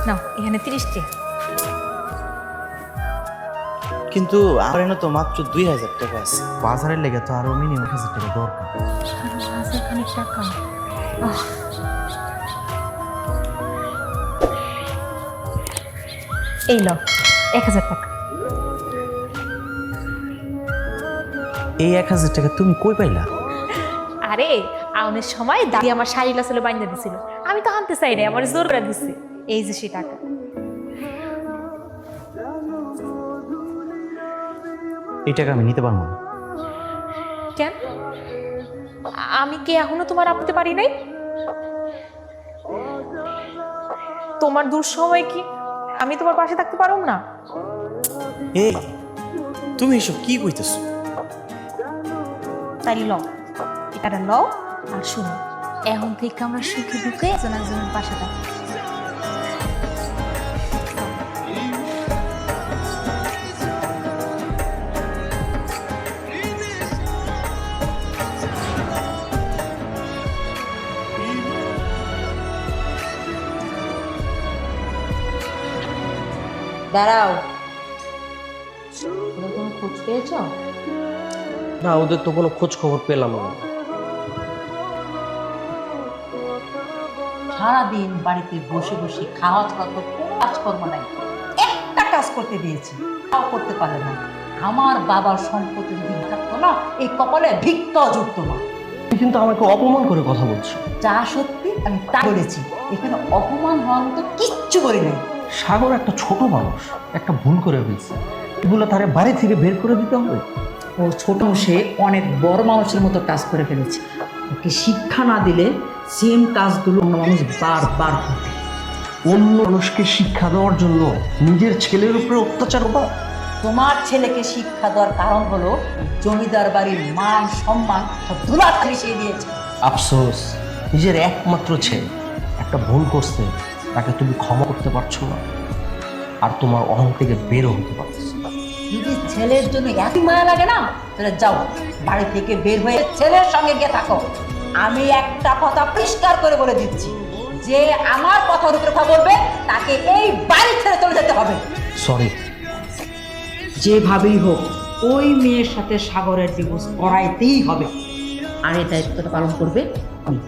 নাও এখানে 30 টাকা। কিন্তু আমার এনে তো মাত্র 2000 টাকা আছে। বাজারের লেগে তো আরো মিনিমাম 1000 টাকা দরকার। 5,000 খানিক টাকা। এই লো 1000 টাকা। এই 1000 টাকা তুমি কই পাইলা? আরে আউনের সময় দাদি আমার শাড়ি লাসলে বাইন্ধা দিছিল, আমি তো আনতে চাই না, আমার জোর করে দিচ্ছে। এই যে সে টাকা। এই টাকা আমি নিতে পারবো না। কেন? আমি কি এখনো তোমার আপতে পারি নাই? তোমার দুঃসময় কি আমি তোমার পাশে থাকতে পারব না? এই তুমি এসব কি কইতেছো? তাই লও, এটা লও আর শুনো, এখন থেকে আমরা সুখে দুঃখে একজন একজনের পাশে থাকি। দাঁড়াও, ওদের কোনো খোঁজ পেয়েছ? না, ওদের তো কোনো খোঁজ খবর পেলাম না। সারাদিন বাড়িতে বসে বসে খাওয়া ছাড়া তো কোনো কাজকর্ম নাই, একটা কাজ করতে দিয়েছি তাও করতে পারলে না। আমার বাবার সম্পত্তি যদি থাকতো না, এই কপালে ভিক্ষাও জুটতো না। তুমি কিন্তু আমাকে অপমান করে কথা বলছো। যা সত্যি আমি তা বলেছি, এখানে অপমান হওয়ার মতো কিচ্ছু করি নাই। সাগর একটা ছোট মানুষ, একটা ভুল করে ফেলছে, এগুলো তারে বাড়ি থেকে বের করে দিতে হবে। ও ছোট, সে অনেক বড় মানুষের মতো কাজ করে ফেলেছে। ওকে শিক্ষা না দিলে সেম কাজগুলো অন্য মানুষ বারবার করবে। অন্য মানুষকে শিক্ষা দেওয়ার জন্য নিজের ছেলের উপরে অত্যাচার করা। তোমার ছেলেকে শিক্ষা দেওয়ার কারণ হলো জমিদার বাড়ির মান সম্মান সব ধুলার মিশিয়ে দিয়েছে। আফসোস, নিজের একমাত্র ছেলে একটা ভুল করছে, তাকে তুমি ক্ষমা করতে পারছো না, আর তোমার অহং থেকে বেরো হতে পারছো না। যদি ছেলের জন্য এত মায়া লাগে না, তাহলে যাও বাড়ি থেকে বের হয়ে ছেলের সঙ্গে গিয়ে থাকো। আমি একটা কথা পরিষ্কার করে বলে দিচ্ছি, যে আমার কথার উপরে কথা বলবে তাকে এই বাড়ি ছেড়ে চলে যেতে হবে। সরি। যেভাবেই হোক ওই মেয়ের সাথে সাগরের ডিভোর্স করাইতেই হবে, আর এই দায়িত্বটা পালন করবে আমি।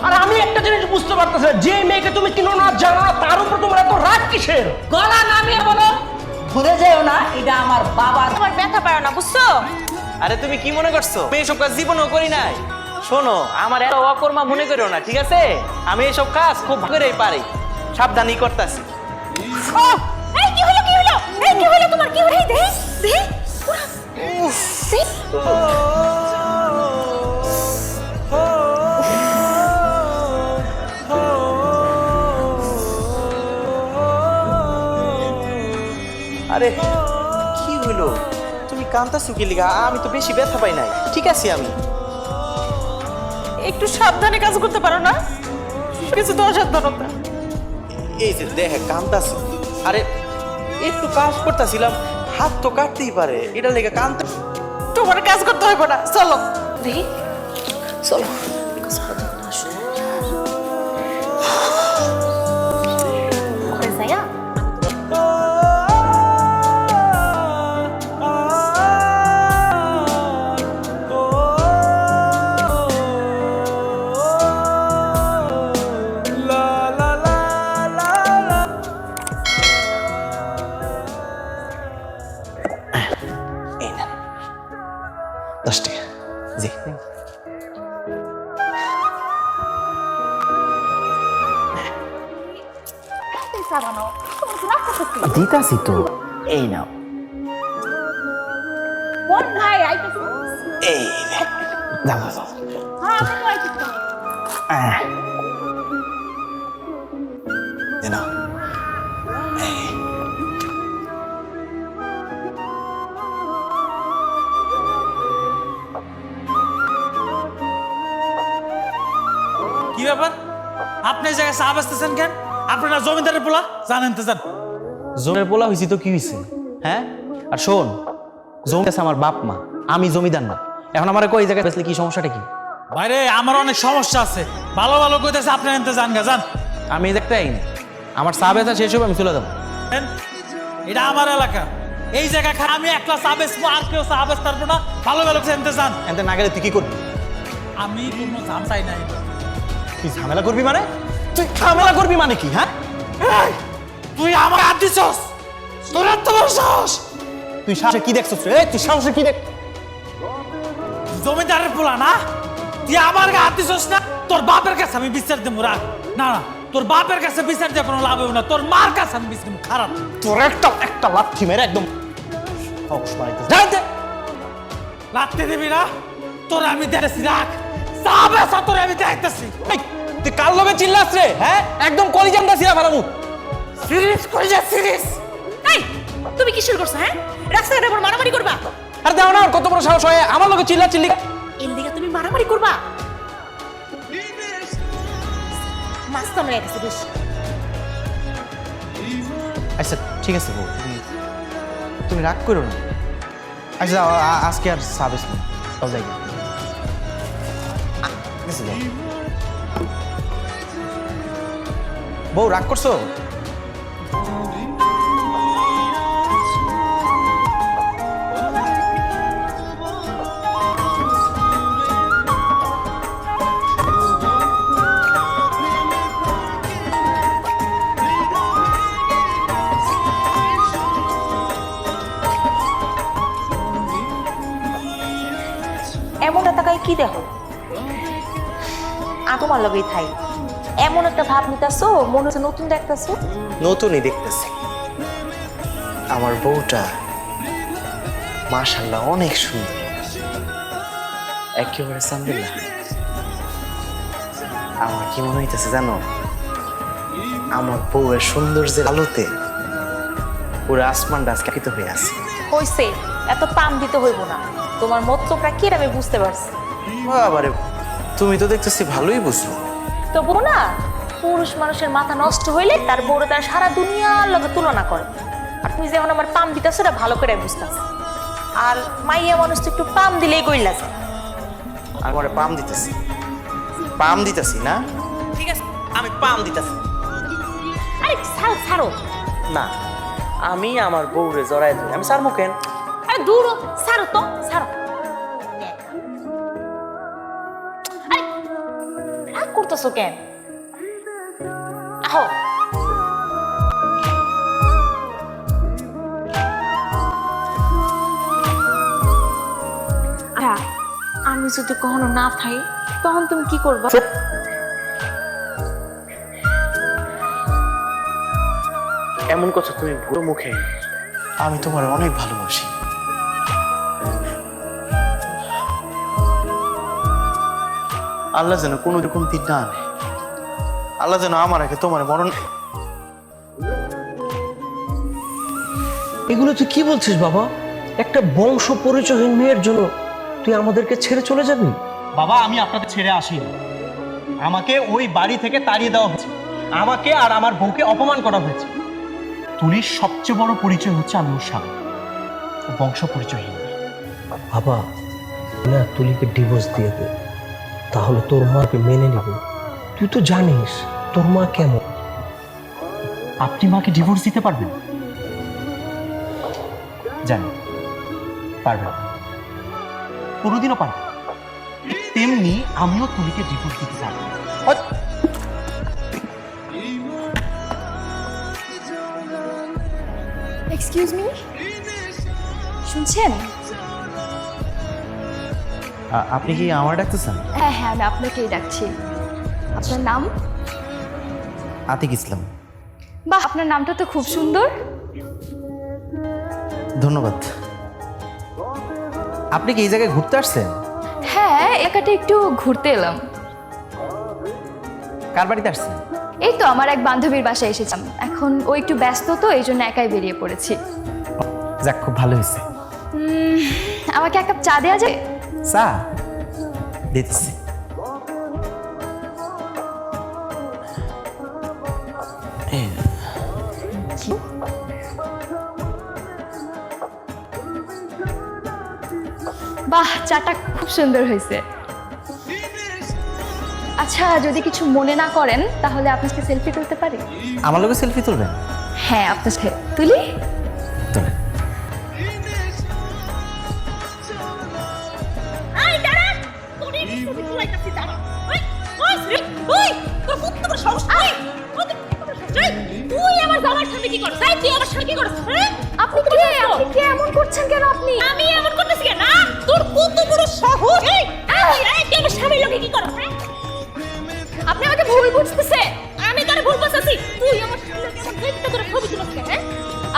আর আমি একটা জিনিস বুঝতে পারতেছি, যে মেয়েকে তুমি চিনো না জানো না, তার উপর তোমার এত রাগ কিসের? গলা নামিয়ে বলো, ভুলে যেও না এটা আমার বাবার। তোমার ব্যথা পায় না, বুঝছো? আরে তুমি কি মনে করছো আমি এসব কাজ জীবনেও করি নাই? শোনো, আমার এত অকর্মা মনে করো না, ঠিক আছে? আমি এসব কাজ খুব করেই পারি, সাবধানই করতেছি। এই কি হলো, কি হলো? এই কি হলো তোমার, কি হলো? এই দেখ দেখ আরে কি হইলো? তুমি কান্তাছো কি লিগা? আমি তো বেশি ব্যথা পাই নাই, ঠিক আছে আমি। একটু সাবধানে কাজ করতে পারো না? কিছু তো অসাবধানতা। এই যে দেখ কান্তাছো। আরে একটু কাজ করতেছিলাম, হাত তো কাটতেই পারে, এটা লেগে কান্তা। তোমার কাজ করতে হবে না, চলো দেখি চলো। ঘরে যাইয়া এই না 10 টাকা। জি দিতাছি তো। এই নাও। কোন ভাই আইতেছে? এই দাও দাও দাও। হ্যাঁ আমি তো আইতেছি। এই নাও। কি ব্যাপার? আপনি এই জায়গায় চা বেচতেছেন কেন? আপনারা জমিদারের পোলা, জানেন তো? জান জমির পোলা হয়েছি তো কি হয়েছে? হ্যাঁ, আর শোন, জমি আছে আমার বাপ মা, আমি জমিদার না। এখন আমার কই জায়গায় বেচলে কি সমস্যাটা কি? বাইরে আমার অনেক সমস্যা আছে, ভালো ভালো কইতেছে আপনি এনতে জান গা, জান। আমি এই জায়গাটাই না, আমার চা বেচা শেষ হবে, আমি চলে যাবো। দেন, এটা আমার এলাকা, এই জায়গা খায় আমি একলা চা বেচবো, আর কেউ চা বেচতে পারবো না। ভালো ভালো চিনতে চান? এতে না গেলে তুই কি করবি? আমি কোনো ঝাম চাই নাই। তুই ঝামেলা করবি মানে? তুই ঝামেলা করবি মানে কি? হ্যাঁ, এই, তুই আমার হাত দিছস? তোর এত বড় সাহস? তুই সাহসে কি দেখছিস রে? তুই সাহসে কি দেখ? জমিদারের পোলা না, তুই আমার গায়ে হাত দিছস না? তোর বাপের কাছে আমি বিচার দেবো। রাখ, না না, তোর বাপের কাছে বিচার দিয়ে কোনো লাভ হবে না, তোর মার কাছে আমি বিচার দেবো। খারাপ, তোর একটা লাথি মেরে একদম সাহস বাড়াইতেছিস। লাগতে দিবি না? তোর আমি দেখতেছি। রাখ, চা বেচা তোর আমি দেখতেছি। এই, তুই কার লগে চিল্লাস রে? হ্যাঁ, একদম কলিজামটা ছিড়া ফেলামু। সিরিয়াস করে যা, সিরিয়াস। এই তুমি কি শুরু করছো? হ্যাঁ, রাস্তাঘাটে আবার মারামারি করবা? আর দাও না, কত বড় সাহস হয় আমার লগে চিল্লা চিল্লি? এর দিকে তুমি মারামারি করবা? মাস্তান হয়ে গেছে বেশ। আচ্ছা ঠিক আছে বউ, তুমি রাগ করো না। আচ্ছা যাও, আজকে আর সাবেস না, যাও যাই। ঠিক আছে, যাও। বউ রাগ করছো? এমন তাকাই কি দেখো? তোমার লগেই থাই। এমন একটা ভাব নিতেছো, মনে হচ্ছে নতুন দেখতেছো। নতুনই দেখতেছি। আমার বউটা মাশাআল্লাহ অনেক সুন্দর, একেবারে সামদিল্লা। আমার কি মনে হইতেছে জানো, আমার বউয়ের সৌন্দর্যের আলোতে পুরো আসমানটা আজকে আলোকিত হয়ে আছে। হইছে, এত পাম দিতে হইব না। তোমার মতলবটা কি আমি বুঝতে পারছি। বাবারে, তুমি তো দেখতেছি ভালোই বুঝলো। তবু না, পুরুষ মানুষের মাথা নষ্ট হইলে তার বউরে তার সারা দুনিয়ার লগে তুলনা করে। আর তুমি যেমন আমার পাম দিতেছো, এটা ভালো করে বুঝতেছ। আর মাইয়া মানুষ তো একটু পাম দিলেই গইলা যায়। আমার পাম দিতেছি না? ঠিক আছে, আমি পাম দিতেছি। আরে ছাড়ো ছাড়ো। না, আমি আমার বউরে জড়াই ধরি, আমি সার মুখেন। আরে দূর হ, ছাড়ো তো, ছাড়ো। আরে রাগ করতেছো কেন? আহো। আমি যদি কখনো না থাই, তখন তুমি কি করবা? এমন কথা তুমি বুড়ো মুখে? আমি তোমার অনেক ভালোবাসি। আল্লাহ যেন কোনো রকম দিন না আনে। আল্লাহ যেন আমার আগে তোমার মরণ। এগুলো তুই কি বলছিস বাবা? একটা বংশ পরিচয়হীন মেয়ের জন্য তুই আমাদেরকে ছেড়ে চলে যাবি? বাবা, আমি আপনাদের ছেড়ে আসিনি। আমাকে ওই বাড়ি থেকে তাড়িয়ে দেওয়া হয়েছে, আমাকে আর আমার বউকে অপমান করা হয়েছে। তুলির সবচেয়ে বড় পরিচয় হচ্ছে আমি ওর স্বামী, ও বংশ পরিচয়হীন না। বাবা, না তুলিকে ডিভোর্স দিয়ে দে, তাহলে তোর মাকে মেনে নিবে। তুই তো জানিস তোর মা কেমন। আপনি মাকে ডিভোর্স দিতে পারবেন? জানি পারবেন, কোনোদিনও পারবেন। তেমনি আমিও তুলিকে ডিভোর্স দিতে পারবো। এক্সকিউজ মি, শুনছেন? আপনি কি আমার ডাকতেছেন? হ্যাঁ হ্যাঁ, আমি আপনাকেই ডাকছি। আপনার নাম? আতিক ইসলাম। বাহ, আপনার নামটা তো খুব সুন্দর। ধন্যবাদ। আপনি কি এই জায়গায় ঘুরতে আসছেন? হ্যাঁ, এলাকাটা একটু ঘুরতে এলাম। কার বাড়িতে আসছেন? এই তো আমার এক বান্ধবীর বাসায় এসেছিলাম। এখন ও একটু ব্যস্ত, তো এই জন্য একাই বেরিয়ে পড়েছি। যাক, খুব ভালো হয়েছে। আমাকে এক কাপ চা দেওয়া যায়? চা দিতেছি। বাহ, চাটা খুব সুন্দর হয়েছে। আচ্ছা যদি কিছু মনে না করেন তাহলে আপনার সাথে সেলফি তুলতে পারি? আমার লোকে সেলফি তুলবেন? হ্যাঁ আপনার সাথে তুলি। তুলেন। আই দাঁড়া, তোর এই ছবি তুলাইতাছি দাঁড়া। ওই তোর কত বড় সাহস! তুই আমার জামার সামনে কি করছ? তুই আমার সামনে কি করছ? আপনি কে এমন করছেন কেন আপনি? আমি এমন করতেছি কেন? তোর কত বড় সাহস! তুই আমার স্বামীর লোকে কি করছ? আপনি আমাকে ভুল বুঝতেছে। আমি তোরে ভুল বুঝতেছি। তুই আমার স্বামীর লোকে এমন দেখতে করে ছবি তুলছ কেন?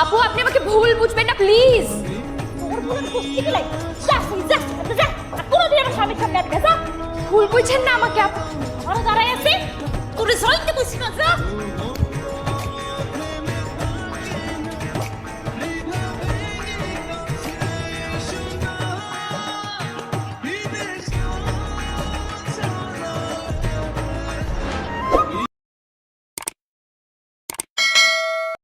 আপু আপনি আমাকে ভুল বুঝবেন না প্লিজ। তোর ভুল বুঝতে কি লাগে? যা। আর কোনদিন আমার স্বামীর সামনে আসবি না, যা। ভুল বুঝছেন না আমাকে আপু। আমার দাঁড়ায় আছে তোরে জয়তে কইছি না, যা।